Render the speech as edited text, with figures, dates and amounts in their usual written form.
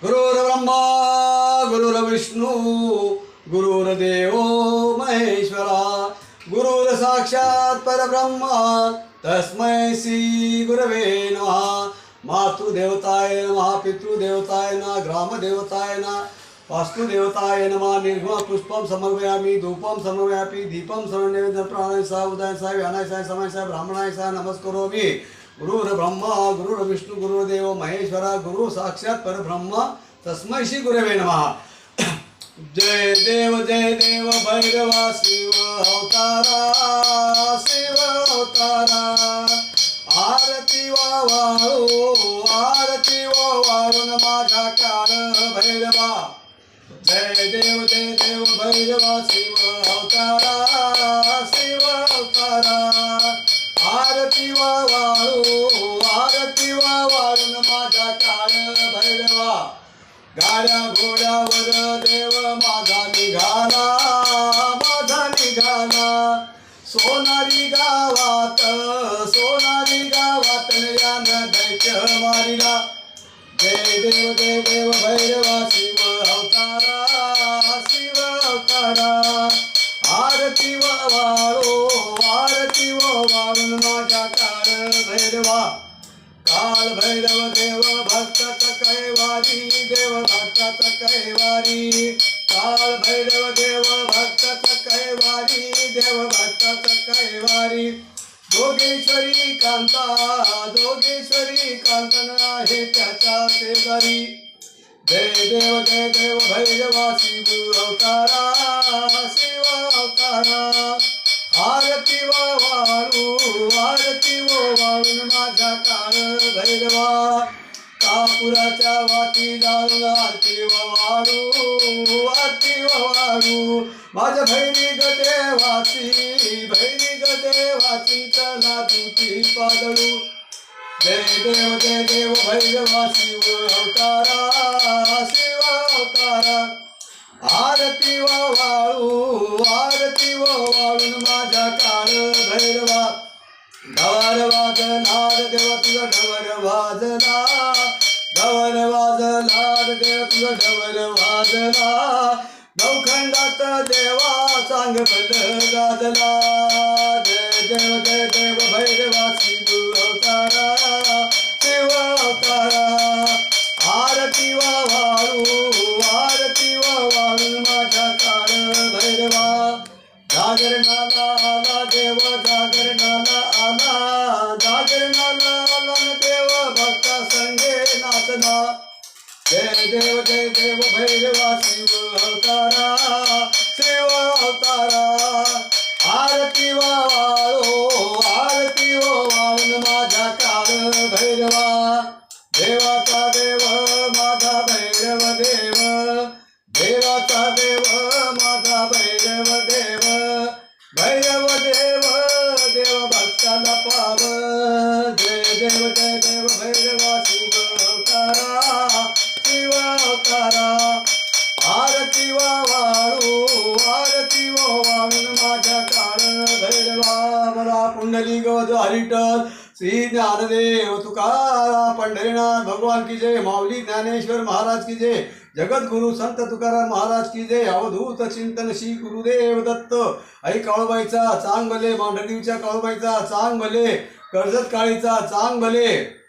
गुरुर्ब्रह्मा गुरुर्विष्णू गुरुर्देव महेश्वरा गुरुर साक्षात परब्रह्मा तस्मै श्री गुरवे नमः। मातृदेवताय नमः, पितृदेवताय नमः, ग्रामदेवताय नमः, वास्तुदेवताय नमः। निर्गुण पुष्पम समर्पयामि, धूपम समर्पयामि, दीपम समर्पयामि, प्राणाय सा उदय सा व्यानाय सा समाय सा ब्राह्मणाय सा नमस्करोमि। गुरुर्ब्रह्मा गुरुर्विष्णु गुरुर्देव महेश्वरा गुरु साक्षात परब्रह्म तस्मै श्री गुरवे नमः। जय देव भैरवा शिव अवतारा शिव अवतारा। आरती वाळून माझा काळ भैरवा। जय देव भैरवा शिव अवतारा शिव अवतारा। आरती वाळून माझा काळ भैरवा। गाड्या घोड्यावर देव माझा निघाला सोनारी गावात यानं दैत्य मारिला। जय देव भैरवा शिव अवतारा शिव अवतारा। आरती वाळून माझ्या काळ भैरवा। काळ भैरव देव भक्तात कैवारी देव भक्तात कैवारी। काळ भैरव देव भक्तात कैवारी देव भक्तात कैवारी। जोगेश्वरी कांतन आहे त्याच्या शेजारी। जय देव भैरवा शिव अवतारा शिव अवतारा। आरती वाळून माझा काळ भैरवा। कापुराच्या वाती जाळून आरती वाळू माझ्या भैरी गदेवाची चला दुती पादळू। जय देव भैरवा शिव अवतारा शिव अवतारा। आरती वाळून माझा काळ भैरवा। ढवर वाजला देव तुझा ढवर वाजला देव तुझा ढवर वाजला। नवखंडात देवा चांग भल गाजला। जय देव भैरवा शिव अवतारा शिव अवतारा। आरती वाळून माझा काळ भैरवा। जागरणाला आला देव जागरणाला आला देव भक्ता संगे नाचला। जय देव भैरवा शिव अवतारा शिव अवतारा। आरती वाळून माझा काळ भैरवा। देवाचा देव माझा भैरव देव देवाचा देव माझा भैरव देव भक्ताला पाव। जय देव भैरवा शिव अवतारा शिव अवतारा। आरती वाळून माझ्या काळ भैरवा। मला पुंडलिक हरिटल श्री ज्ञानदेव तुकाराम पंढरीनाथ भगवान की जय। माऊली ज्ञानेश्वर महाराज की जय। जगद्गुरु संत तुकाराम महाराज की जय। अवधूत चिंतन श्री गुरुदेव दत्त। आई काळूबाईचा चांग भले, मांढरदेवीच्या काळूबाईचा चांग भले, कर्जत काळीचा चांग भले।